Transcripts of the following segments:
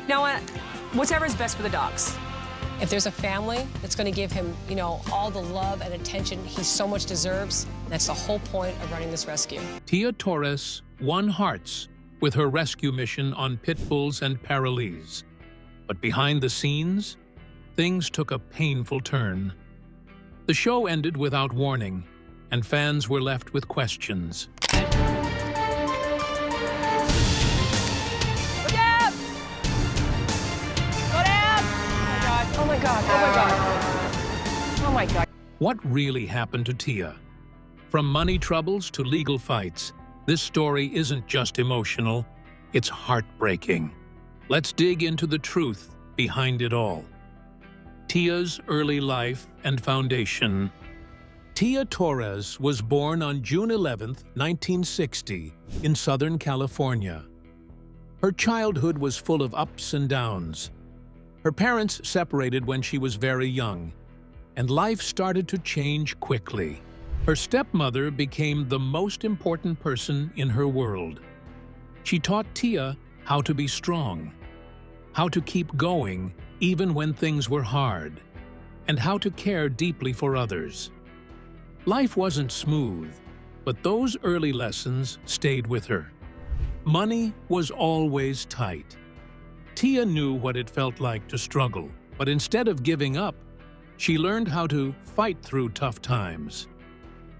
Now, whatever's best for the dogs. If there's a family that's going to give him, all the love and attention he so much deserves, that's the whole point of running this rescue. Tia Torres won hearts with her rescue mission on Pit Bulls and Parolees. But behind the scenes, things took a painful turn. The show ended without warning, and fans were left with questions. Look out! Go down! Oh my God, oh my God. Oh my God. What really happened to Tia? From money troubles to legal fights, this story isn't just emotional, it's heartbreaking. Let's dig into the truth behind it all. Tia's early life and foundation. Tia Torres was born on June 11, 1960, in Southern California. Her childhood was full of ups and downs. Her parents separated when she was very young, and life started to change quickly. Her stepmother became the most important person in her world. She taught Tia how to be strong, how to keep going even when things were hard, and how to care deeply for others. Life wasn't smooth, but those early lessons stayed with her. Money was always tight. Tia knew what it felt like to struggle, but instead of giving up, she learned how to fight through tough times.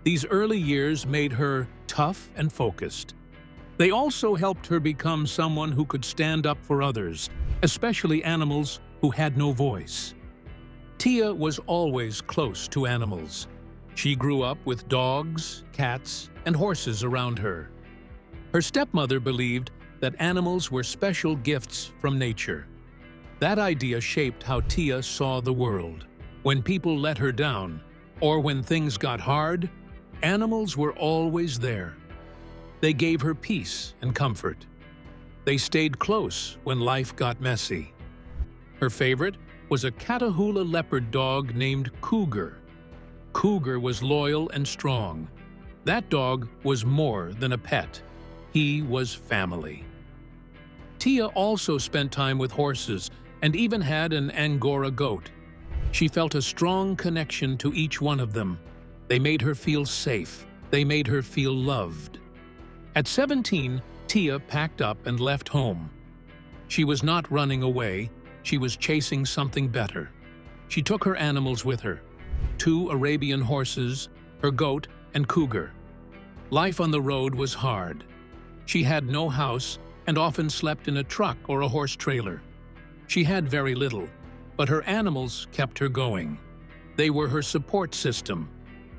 These early years made her tough and focused. They also helped her become someone who could stand up for others, especially animals who had no voice. Tia was always close to animals. She grew up with dogs, cats, and horses around her. Her stepmother believed that animals were special gifts from nature. That idea shaped how Tia saw the world. When people let her down, or when things got hard, animals were always there. They gave her peace and comfort. They stayed close when life got messy. Her favorite was a Catahoula leopard dog named Cougar. Cougar was loyal and strong. That dog was more than a pet. He was family. Tia also spent time with horses and even had an Angora goat. She felt a strong connection to each one of them. They made her feel safe. They made her feel loved. At 17, Tia packed up and left home. She was not running away. She was chasing something better. She took her animals with her: 2 Arabian horses, her goat, and Cougar. Life on the road was hard. She had no house and often slept in a truck or a horse trailer. She had very little, but her animals kept her going. They were her support system.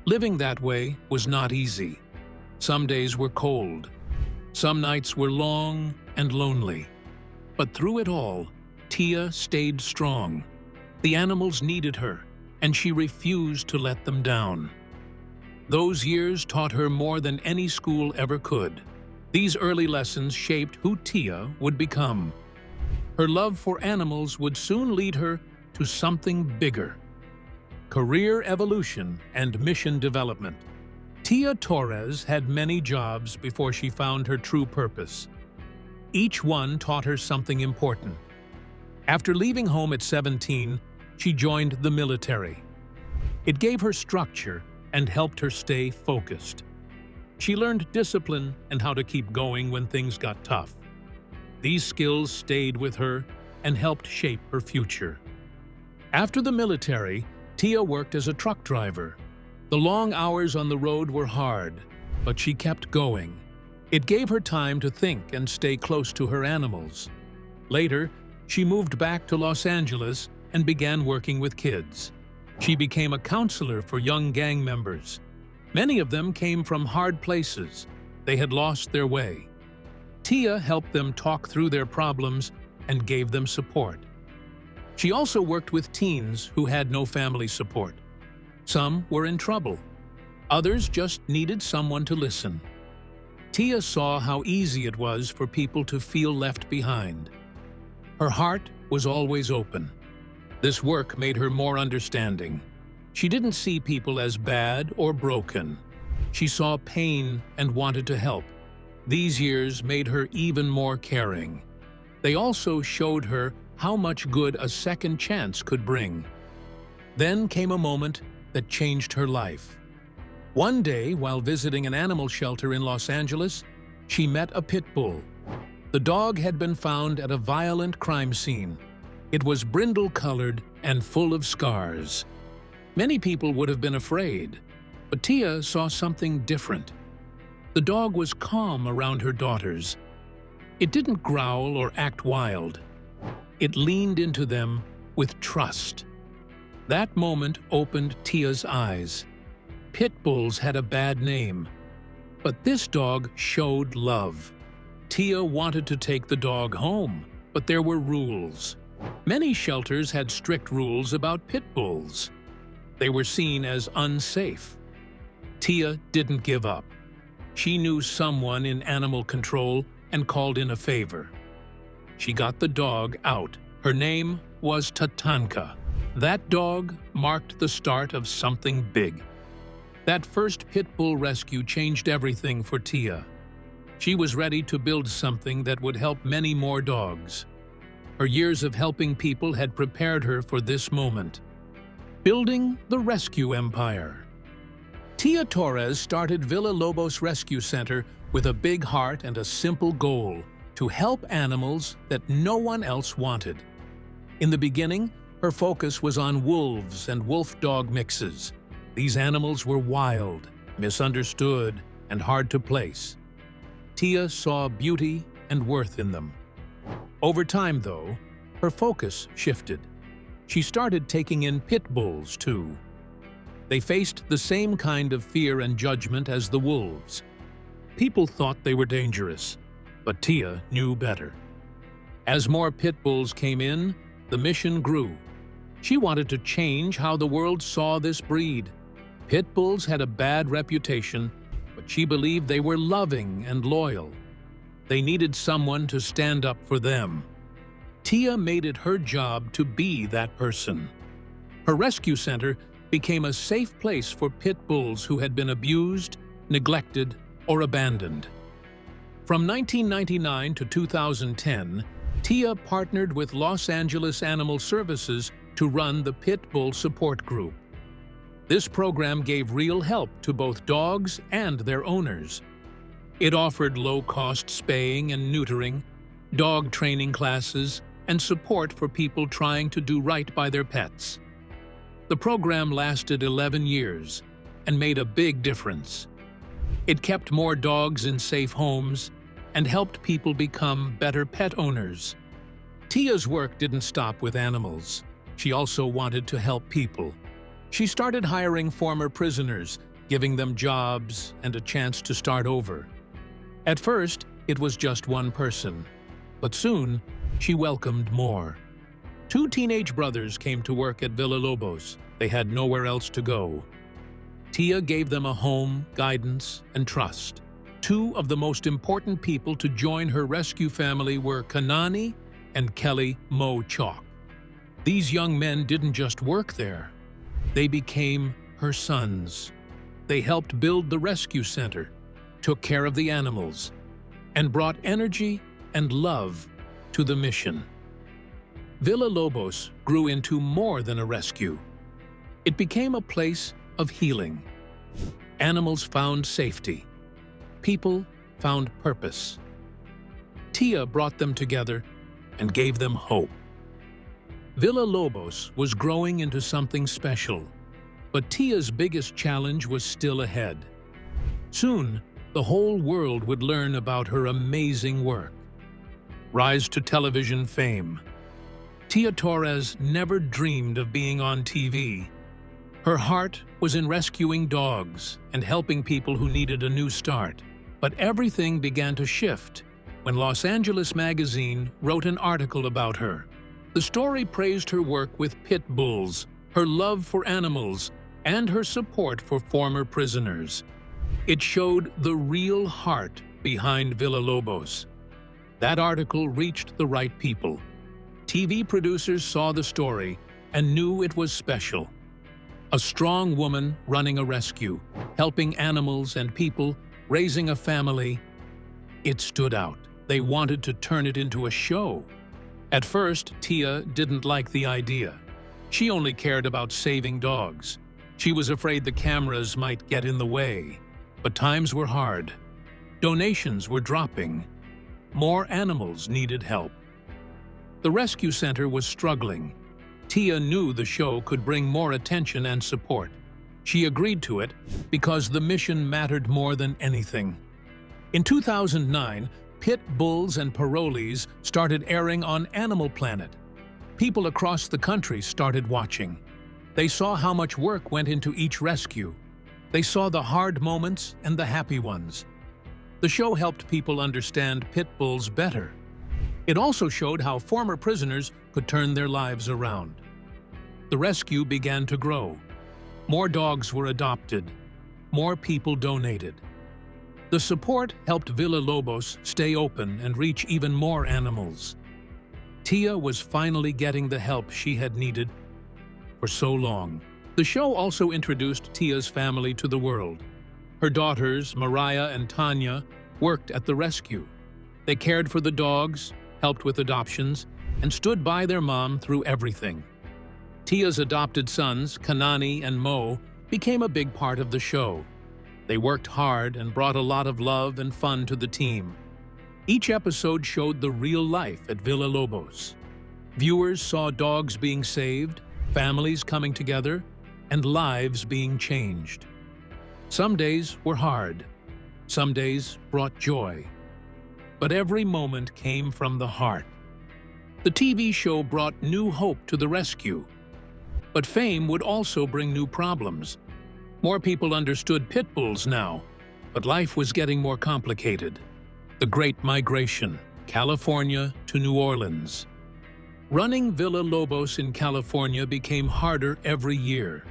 Living that way was not easy. Some days were cold. Some nights were long and lonely. But through it all, Tia stayed strong. The animals needed her, and she refused to let them down. Those years taught her more than any school ever could. These early lessons shaped who Tia would become. Her love for animals would soon lead her to something bigger: career evolution and mission development. Tia Torres had many jobs before she found her true purpose. Each one taught her something important. After leaving home at 17, she joined the military. It gave her structure and helped her stay focused. She learned discipline and how to keep going when things got tough. These skills stayed with her and helped shape her future. After the military, Tia worked as a truck driver. The long hours on the road were hard, but she kept going. It gave her time to think and stay close to her animals. Later, she moved back to Los Angeles and began working with kids. She became a counselor for young gang members. Many of them came from hard places. They had lost their way. Tia helped them talk through their problems and gave them support. She also worked with teens who had no family support. Some were in trouble. Others just needed someone to listen. Tia saw how easy it was for people to feel left behind. Her heart was always open. This work made her more understanding. She didn't see people as bad or broken. She saw pain and wanted to help. These years made her even more caring. They also showed her how much good a second chance could bring. Then came a moment that changed her life. One day, while visiting an animal shelter in Los Angeles, she met a pit bull. The dog had been found at a violent crime scene. It was brindle-colored and full of scars. Many people would have been afraid, but Tia saw something different. The dog was calm around her daughters. It didn't growl or act wild. It leaned into them with trust. That moment opened Tia's eyes. Pit bulls had a bad name, but this dog showed love. Tia wanted to take the dog home, but there were rules. Many shelters had strict rules about pit bulls. They were seen as unsafe. Tia didn't give up. She knew someone in animal control and called in a favor. She got the dog out. Her name was Tatanka. That dog marked the start of something big. That first pit bull rescue changed everything for Tia. She was ready to build something that would help many more dogs. Her years of helping people had prepared her for this moment. Building the rescue empire. Tia Torres started Villalobos Rescue Center with a big heart and a simple goal: to help animals that no one else wanted. In the beginning, her focus was on wolves and wolf-dog mixes. These animals were wild, misunderstood, and hard to place. Tia saw beauty and worth in them. Over time, though, her focus shifted. She started taking in pit bulls, too. They faced the same kind of fear and judgment as the wolves. People thought they were dangerous, but Tia knew better. As more pit bulls came in, the mission grew. She wanted to change how the world saw this breed. Pit bulls had a bad reputation, but she believed they were loving and loyal. They needed someone to stand up for them. Tia made it her job to be that person. Her rescue center became a safe place for pit bulls who had been abused, neglected, or abandoned. From 1999 to 2010, Tia partnered with Los Angeles Animal Services to run the Pit Bull Support Group. This program gave real help to both dogs and their owners. It offered low-cost spaying and neutering, dog training classes, and support for people trying to do right by their pets. The program lasted 11 years and made a big difference. It kept more dogs in safe homes and helped people become better pet owners. Tia's work didn't stop with animals. She also wanted to help people. She started hiring former prisoners, giving them jobs and a chance to start over. At first, it was just one person, but soon she welcomed more. 2 teenage brothers came to work at Villalobos. They had nowhere else to go. Tia gave them a home, guidance, and trust. 2 of the most important people to join her rescue family were Kanani and Kelly Mo Chalk. These young men didn't just work there. They became her sons. They helped build the rescue center, took care of the animals, and brought energy and love to the mission. Villalobos grew into more than a rescue. It became a place of healing. Animals found safety. People found purpose. Tia brought them together and gave them hope. Villalobos was growing into something special, but Tia's biggest challenge was still ahead. Soon, the whole world would learn about her amazing work. Rise to television fame. Tia Torres never dreamed of being on TV. Her heart was in rescuing dogs and helping people who needed a new start. But everything began to shift when Los Angeles Magazine wrote an article about her. The story praised her work with pit bulls, her love for animals, and her support for former prisoners. It showed the real heart behind Villalobos. That article reached the right people. TV producers saw the story and knew it was special. A strong woman running a rescue, helping animals and people, raising a family. It stood out. They wanted to turn it into a show. At first, Tia didn't like the idea. She only cared about saving dogs. She was afraid the cameras might get in the way. But times were hard. Donations were dropping. More animals needed help. The rescue center was struggling. Tia knew the show could bring more attention and support. She agreed to it because the mission mattered more than anything. In 2009, Pit Bulls and Parolees started airing on Animal Planet. People across the country started watching. They saw how much work went into each rescue. They saw the hard moments and the happy ones. The show helped people understand pit bulls better. It also showed how former prisoners could turn their lives around. The rescue began to grow. More dogs were adopted. More people donated. The support helped Villa Lobos stay open and reach even more animals. Tia was finally getting the help she had needed for so long. The show also introduced Tia's family to the world. Her daughters, Mariah and Tanya, worked at the rescue. They cared for the dogs, helped with adoptions, and stood by their mom through everything. Tia's adopted sons, Kanani and Mo, became a big part of the show. They worked hard and brought a lot of love and fun to the team. Each episode showed the real life at Villa Lobos. Viewers saw dogs being saved, families coming together, and lives being changed. Some days were hard. Some days brought joy. But every moment came from the heart. The TV show brought new hope to the rescue. But fame would also bring new problems. More people understood pit bulls now, but life was getting more complicated. The Great Migration, California to New Orleans. Running Villa Lobos in California became harder every year.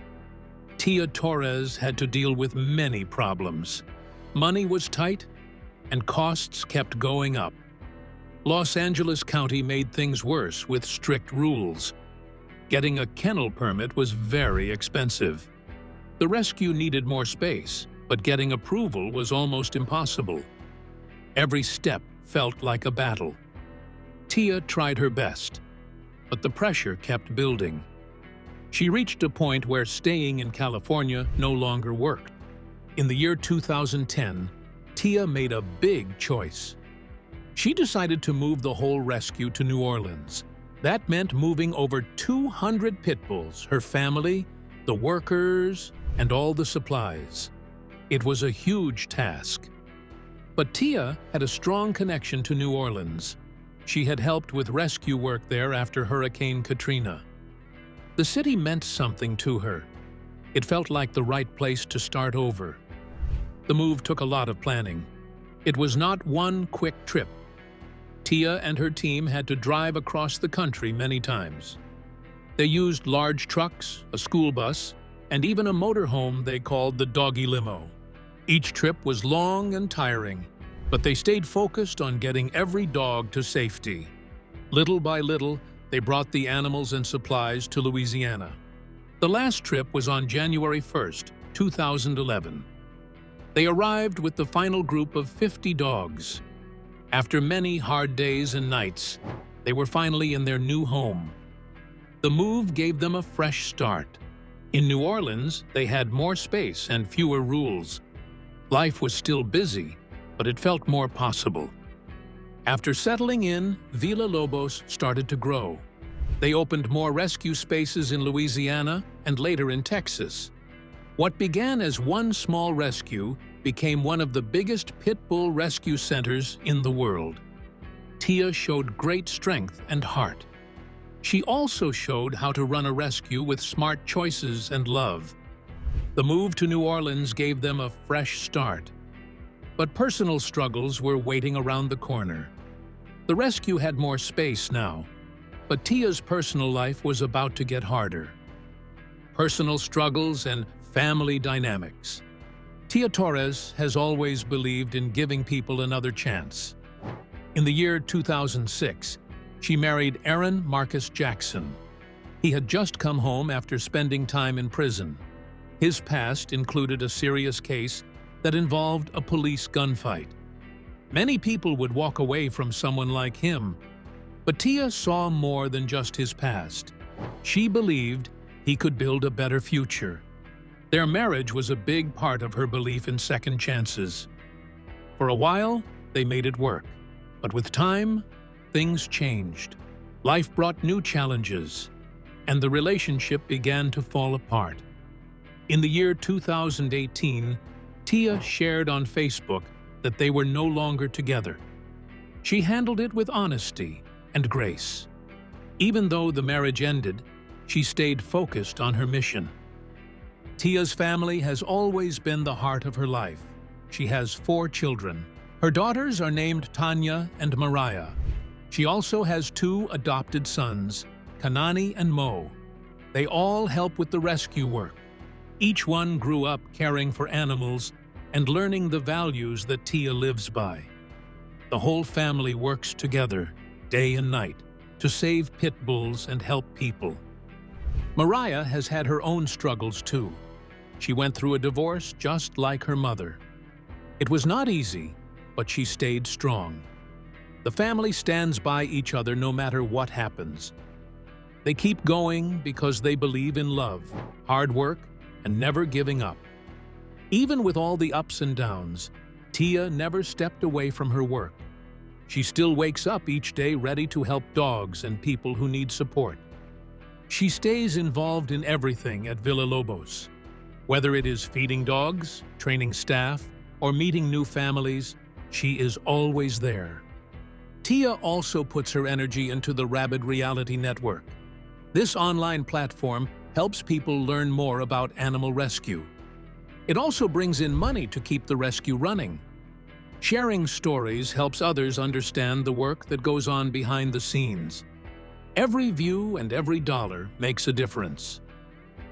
Tia Torres had to deal with many problems. Money was tight, and costs kept going up. Los Angeles County made things worse with strict rules. Getting a kennel permit was very expensive. The rescue needed more space, but getting approval was almost impossible. Every step felt like a battle. Tia tried her best, but the pressure kept building. She reached a point where staying in California no longer worked. In the year 2010, Tia made a big choice. She decided to move the whole rescue to New Orleans. That meant moving over 200 pit bulls, her family, the workers, and all the supplies. It was a huge task. But Tia had a strong connection to New Orleans. She had helped with rescue work there after Hurricane Katrina. The city meant something to her. It felt like the right place to start over. The move took a lot of planning. It was not one quick trip. Tia and her team had to drive across the country many times. They used large trucks, a school bus, and even a motorhome they called the doggy limo. Each trip was long and tiring, but they stayed focused on getting every dog to safety. Little by little, they brought the animals and supplies to Louisiana. The last trip was on January 1st, 2011. They arrived with the final group of 50 dogs. After many hard days and nights, they were finally in their new home. The move gave them a fresh start. In New Orleans, they had more space and fewer rules. Life was still busy, but it felt more possible. After settling in, Villa Lobos started to grow. They opened more rescue spaces in Louisiana and later in Texas. What began as one small rescue became one of the biggest pit bull rescue centers in the world. Tia showed great strength and heart. She also showed how to run a rescue with smart choices and love. The move to New Orleans gave them a fresh start. But personal struggles were waiting around the corner. The rescue had more space now, but Tia's personal life was about to get harder. Personal struggles and family dynamics. Tia Torres has always believed in giving people another chance. In the year 2006, she married Aaron Marcus Jackson. He had just come home after spending time in prison. His past included a serious case that involved a police gunfight. Many people would walk away from someone like him, but Tia saw more than just his past. She believed he could build a better future. Their marriage was a big part of her belief in second chances. For a while, they made it work. But with time, things changed. Life brought new challenges, and the relationship began to fall apart. In the year 2018, Tia shared on Facebook that they were no longer together. She handled it with honesty and grace. Even though the marriage ended, she stayed focused on her mission. Tia's family has always been the heart of her life. She has 4 children. Her daughters are named Tanya and Mariah. She also has 2 adopted sons, Kanani and Mo. They all help with the rescue work. Each one grew up caring for animals and learning the values that Tia lives by. The whole family works together, day and night, to save pit bulls and help people. Mariah has had her own struggles too. She went through a divorce just like her mother. It was not easy, but she stayed strong. The family stands by each other no matter what happens. They keep going because they believe in love, hard work, and never giving up. Even with all the ups and downs, Tia never stepped away from her work. She still wakes up each day ready to help dogs and people who need support. She stays involved in everything at Villalobos. Whether it is feeding dogs, training staff, or meeting new families, she is always there. Tia also puts her energy into the Rabid Reality Network. This online platform helps people learn more about animal rescue. It also brings in money to keep the rescue running. Sharing stories helps others understand the work that goes on behind the scenes. Every view and every dollar makes a difference.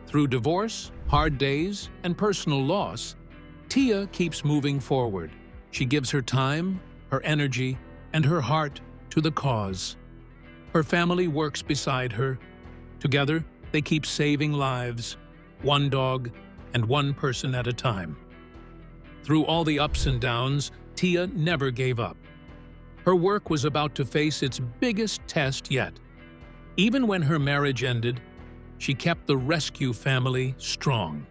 Through divorce, hard days, and personal loss, Tia keeps moving forward. She gives her time, her energy, and her heart to the cause. Her family works beside her. Together, they keep saving lives, one dog and one person at a time. Through all the ups and downs, Tia never gave up. Her work was about to face its biggest test yet. Even when her marriage ended, she kept the rescue family strong.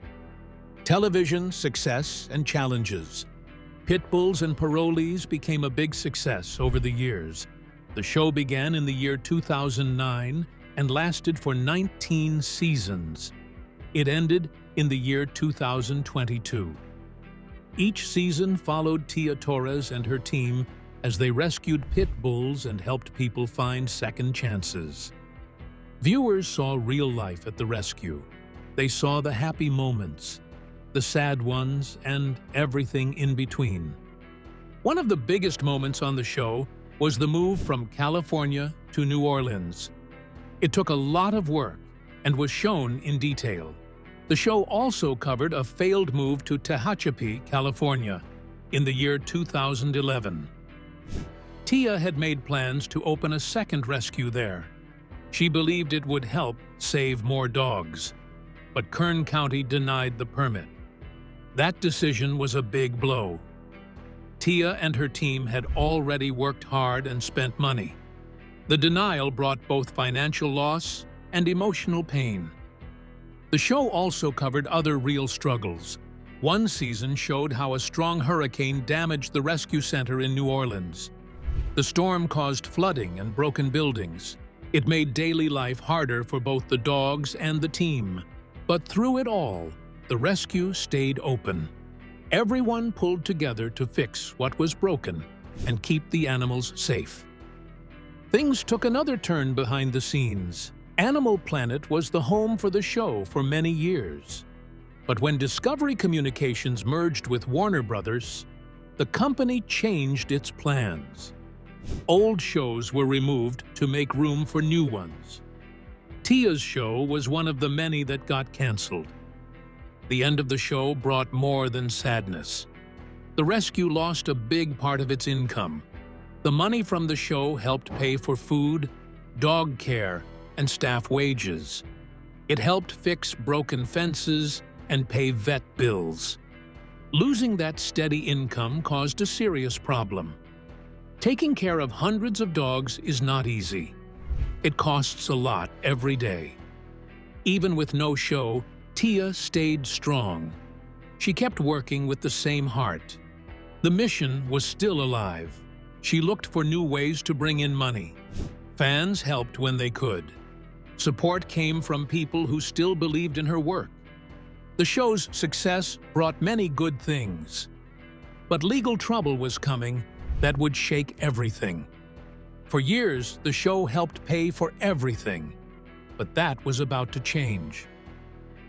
Television, success, and challenges. Pit Bulls and Parolees became a big success over the years. The show began in the year 2009 and lasted for 19 seasons. It ended in the year 2022. Each season followed Tia Torres and her team as they rescued pit bulls and helped people find second chances. Viewers saw real life at the rescue. They saw the happy moments, the sad ones, and everything in between. One of the biggest moments on the show was the move from California to New Orleans. It took a lot of work and was shown in detail. The show also covered a failed move to Tehachapi, California, in the year 2011. Tia had made plans to open a second rescue there. She believed it would help save more dogs, but Kern County denied the permit. That decision was a big blow. Tia and her team had already worked hard and spent money. The denial brought both financial loss and emotional pain. The show also covered other real struggles. One season showed how a strong hurricane damaged the rescue center in New Orleans. The storm caused flooding and broken buildings. It made daily life harder for both the dogs and the team. But through it all, the rescue stayed open. Everyone pulled together to fix what was broken and keep the animals safe. Things took another turn behind the scenes. Animal Planet was the home for the show for many years. But when Discovery Communications merged with Warner Brothers, the company changed its plans. Old shows were removed to make room for new ones. Tia's show was one of the many that got canceled. The end of the show brought more than sadness. The rescue lost a big part of its income. The money from the show helped pay for food, dog care, and staff wages. It helped fix broken fences and pay vet bills. Losing that steady income caused a serious problem. Taking care of hundreds of dogs is not easy. It costs a lot every day. Even with no show, Tia stayed strong. She kept working with the same heart. The mission was still alive. She looked for new ways to bring in money. Fans helped when they could. Support came from people who still believed in her work. The show's success brought many good things. But legal trouble was coming that would shake everything. For years, the show helped pay for everything. But that was about to change.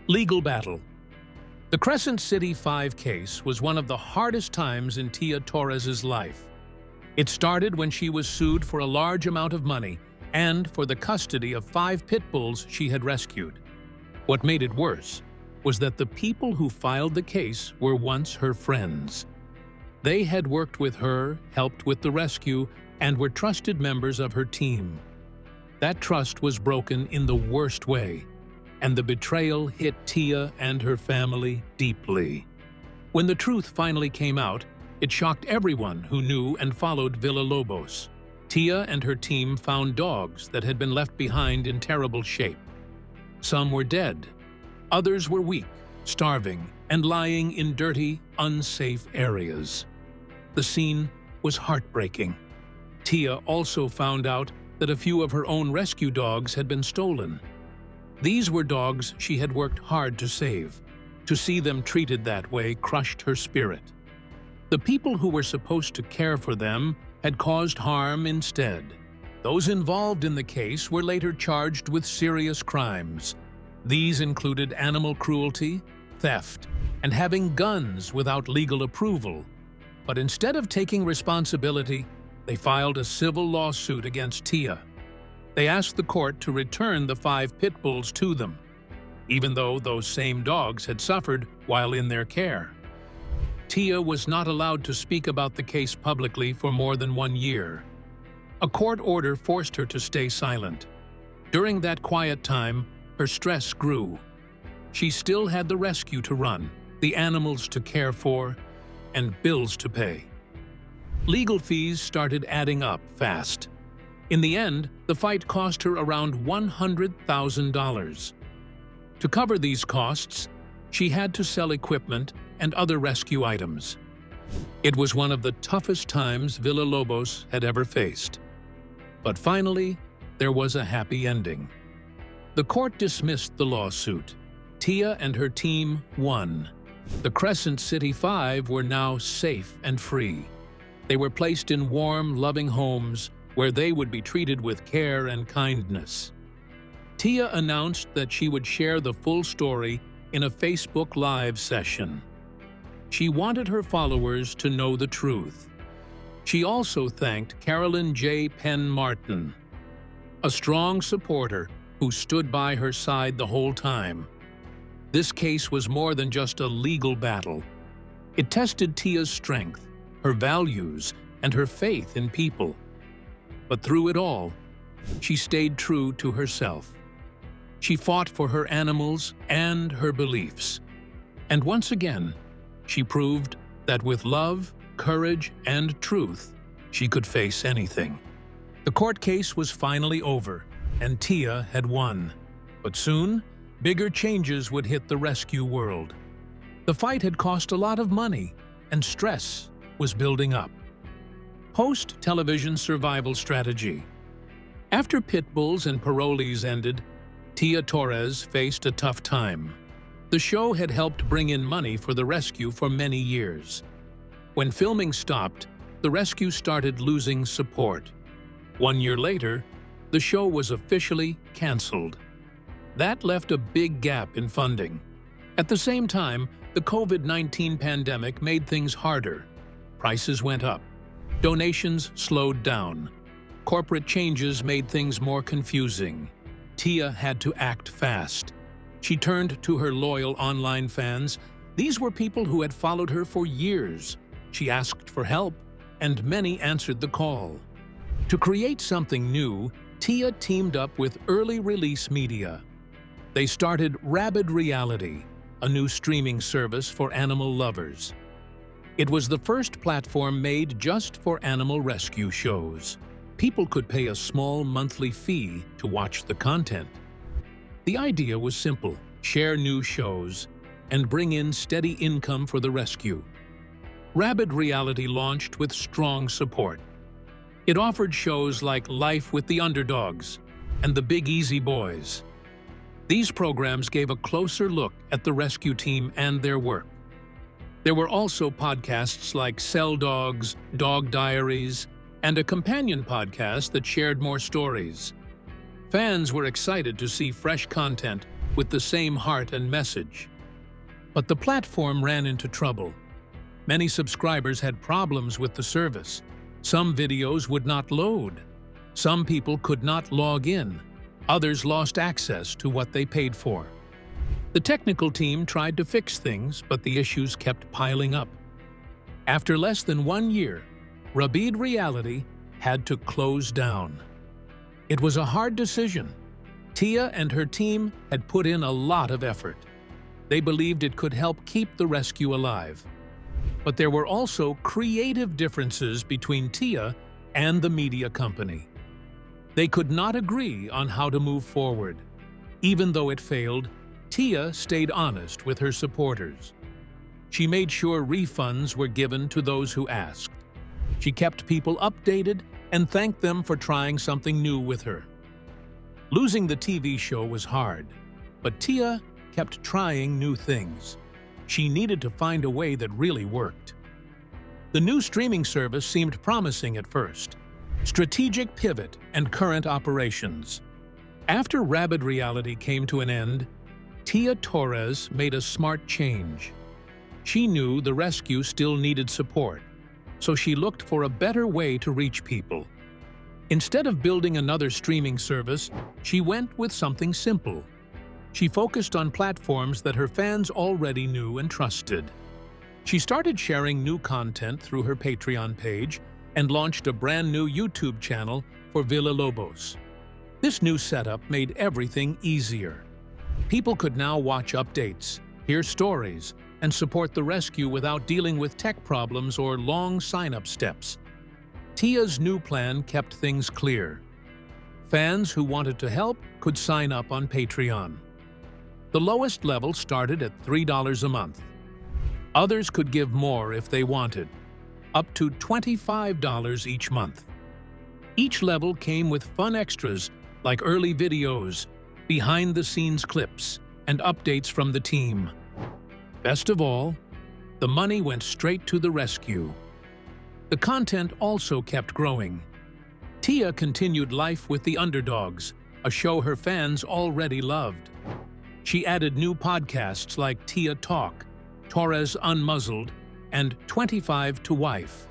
Legal battle. The Crescent City 5 case was one of the hardest times in Tia Torres' life. It started when she was sued for a large amount of money and for the custody of 5 pit bulls she had rescued. What made it worse was that the people who filed the case were once her friends. They had worked with her, helped with the rescue, and were trusted members of her team. That trust was broken in the worst way, and the betrayal hit Tia and her family deeply. When the truth finally came out, it shocked everyone who knew and followed Villalobos. Tia and her team found dogs that had been left behind in terrible shape. Some were dead. Others were weak, starving, and lying in dirty, unsafe areas. The scene was heartbreaking. Tia also found out that a few of her own rescue dogs had been stolen. These were dogs she had worked hard to save. To see them treated that way crushed her spirit. The people who were supposed to care for them had caused harm instead. Those involved in the case were later charged with serious crimes. These included animal cruelty, theft, and having guns without legal approval. But instead of taking responsibility, they filed a civil lawsuit against Tia. They asked the court to return the 5 pit bulls to them, even though those same dogs had suffered while in their care. Tia was not allowed to speak about the case publicly for more than 1 year. A court order forced her to stay silent. During that quiet time, her stress grew. She still had the rescue to run, the animals to care for, and bills to pay. Legal fees started adding up fast. In the end, the fight cost her around $100,000. To cover these costs, she had to sell equipment and other rescue items. It was one of the toughest times Villalobos had ever faced. But finally, there was a happy ending. The court dismissed the lawsuit. Tia and her team won. The Crescent City 5 were now safe and free. They were placed in warm, loving homes where they would be treated with care and kindness. Tia announced that she would share the full story in a Facebook Live session. She wanted her followers to know the truth. She also thanked Carolyn J. Penn Martin, a strong supporter who stood by her side the whole time. This case was more than just a legal battle. It tested Tia's strength, her values, and her faith in people. But through it all, she stayed true to herself. She fought for her animals and her beliefs. And once again, she proved that with love, courage, and truth, she could face anything. The court case was finally over, and Tia had won. But soon, bigger changes would hit the rescue world. The fight had cost a lot of money, and stress was building up. Post-television survival strategy. After Pit Bulls and Parolees ended, Tia Torres faced a tough time. The show had helped bring in money for the rescue for many years. When filming stopped, the rescue started losing support. 1 year later, the show was officially canceled. That left a big gap in funding. At the same time, the COVID-19 pandemic made things harder. Prices went up. Donations slowed down. Corporate changes made things more confusing. Tia had to act fast. She turned to her loyal online fans. These were people who had followed her for years. She asked for help, and many answered the call. To create something new, Tia teamed up with Early Release Media. They started Rabid Reality, a new streaming service for animal lovers. It was the first platform made just for animal rescue shows. People could pay a small monthly fee to watch the content. The idea was simple: share new shows and bring in steady income for the rescue. Rabid Reality launched with strong support. It offered shows like Life with the Underdogs and The Big Easy Boys. These programs gave a closer look at the rescue team and their work. There were also podcasts like Cell Dogs, Dog Diaries, and a companion podcast that shared more stories. Fans were excited to see fresh content with the same heart and message. But the platform ran into trouble. Many subscribers had problems with the service. Some videos would not load. Some people could not log in. Others lost access to what they paid for. The technical team tried to fix things, but the issues kept piling up. After less than 1 year, Rabid Reality had to close down. It was a hard decision. Tia and her team had put in a lot of effort. They believed it could help keep the rescue alive. But there were also creative differences between Tia and the media company. They could not agree on how to move forward. Even though it failed, Tia stayed honest with her supporters. She made sure refunds were given to those who asked. She kept people updated and thanked them for trying something new with her. Losing the TV show was hard, but Tia kept trying new things. She needed to find a way that really worked. The new streaming service seemed promising at first. Strategic pivot and current operations. After Rabid Reality came to an end, Tia Torres made a smart change. She knew the rescue still needed support, so she looked for a better way to reach people. Instead of building another streaming service, she went with something simple. She focused on platforms that her fans already knew and trusted. She started sharing new content through her Patreon page and launched a brand new YouTube channel for Villalobos. This new setup made everything easier. People could now watch updates, hear stories, and support the rescue without dealing with tech problems or long sign-up steps. Tia's new plan kept things clear. Fans who wanted to help could sign up on Patreon. The lowest level started at $3 a month. Others could give more if they wanted, up to $25 each month. Each level came with fun extras like early videos, behind-the-scenes clips, and updates from the team. Best of all, the money went straight to the rescue. The content also kept growing. Tia continued Life with the Underdogs, a show her fans already loved. She added new podcasts like Tia Talk, Torres Unmuzzled, and 25 to Wife.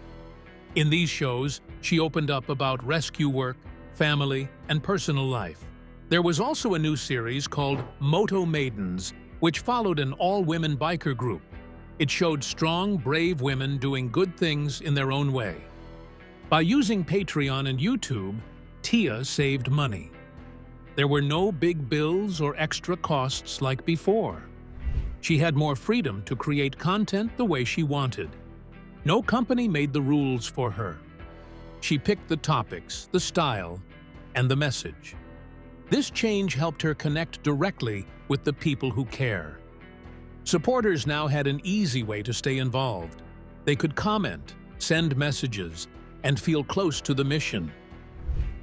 In these shows, she opened up about rescue work, family, and personal life. There was also a new series called Moto Maidens, which followed an all-women biker group. It showed strong, brave women doing good things in their own way. By using Patreon and YouTube, Tia saved money. There were no big bills or extra costs like before. She had more freedom to create content the way she wanted. No company made the rules for her. She picked the topics, the style, and the message. This change helped her connect directly with the people who care. Supporters now had an easy way to stay involved. They could comment, send messages, and feel close to the mission.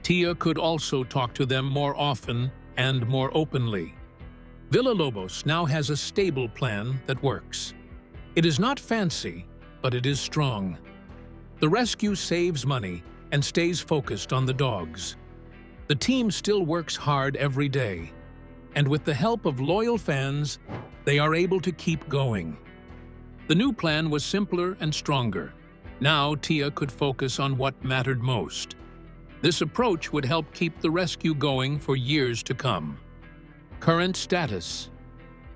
Tia could also talk to them more often and more openly. Villalobos now has a stable plan that works. It is not fancy, but it is strong. The rescue saves money and stays focused on the dogs. The team still works hard every day, and with the help of loyal fans, they are able to keep going. The new plan was simpler and stronger. Now Tia could focus on what mattered most. This approach would help keep the rescue going for years to come. Current status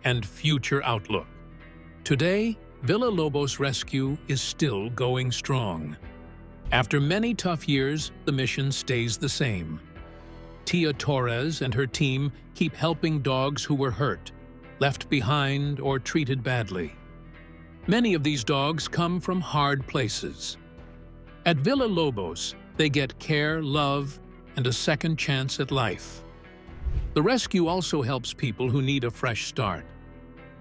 and future outlook. Today, Villalobos Rescue is still going strong. After many tough years, the mission stays the same. Tia Torres and her team keep helping dogs who were hurt, left behind, or treated badly. Many of these dogs come from hard places. At Villa Lobos, they get care, love, and a second chance at life. The rescue also helps people who need a fresh start.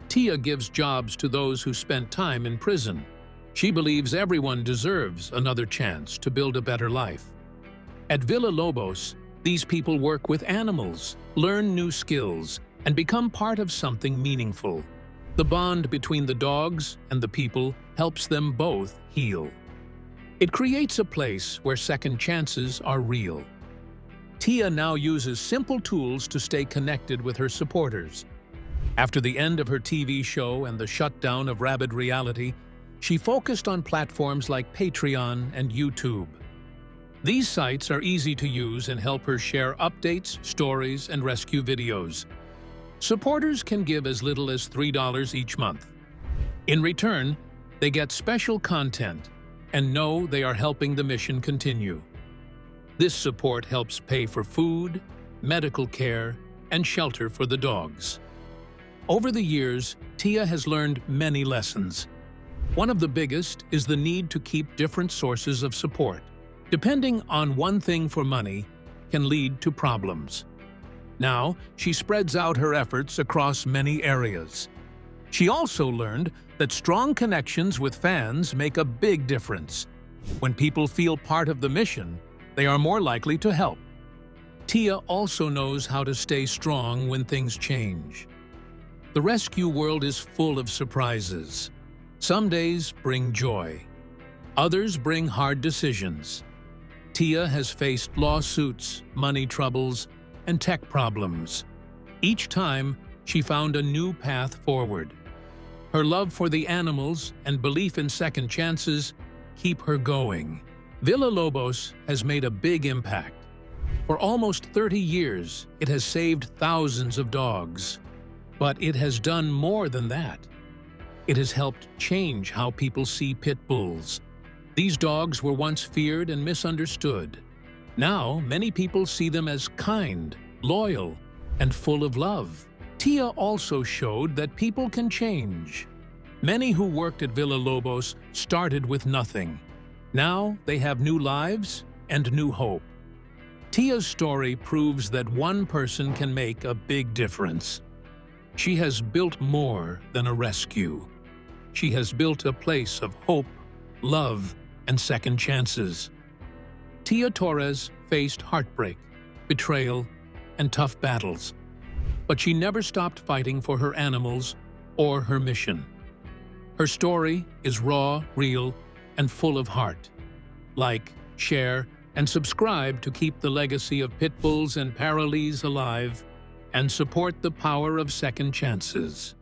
Tia gives jobs to those who spent time in prison. She believes everyone deserves another chance to build a better life. At Villa Lobos, these people work with animals, learn new skills, and become part of something meaningful. The bond between the dogs and the people helps them both heal. It creates a place where second chances are real. Tia now uses simple tools to stay connected with her supporters. After the end of her TV show and the shutdown of Rabid Reality, she focused on platforms like Patreon and YouTube. These sites are easy to use and help her share updates, stories, and rescue videos. Supporters can give as little as $3 each month. In return, they get special content and know they are helping the mission continue. This support helps pay for food, medical care, and shelter for the dogs. Over the years, Tia has learned many lessons. One of the biggest is the need to keep different sources of support. Depending on one thing for money can lead to problems. Now, she spreads out her efforts across many areas. She also learned that strong connections with fans make a big difference. When people feel part of the mission, they are more likely to help. Tia also knows how to stay strong when things change. The rescue world is full of surprises. Some days bring joy. Others bring hard decisions. Tia has faced lawsuits, money troubles, and tech problems. Each time, she found a new path forward. Her love for the animals and belief in second chances keep her going. Villa Lobos has made a big impact. For almost 30 years, it has saved thousands of dogs. But it has done more than that. It has helped change how people see pit bulls. These dogs were once feared and misunderstood. Now, many people see them as kind, loyal, and full of love. Tia also showed that people can change. Many who worked at Villa Lobos started with nothing. Now they have new lives and new hope. Tia's story proves that one person can make a big difference. She has built more than a rescue. She has built a place of hope, love, and second chances. Tia Torres faced heartbreak, betrayal, and tough battles. But she never stopped fighting for her animals or her mission. Her story is raw, real, and full of heart. Like, share, and subscribe to keep the legacy of Pit Bulls and Parolees alive and support the power of second chances.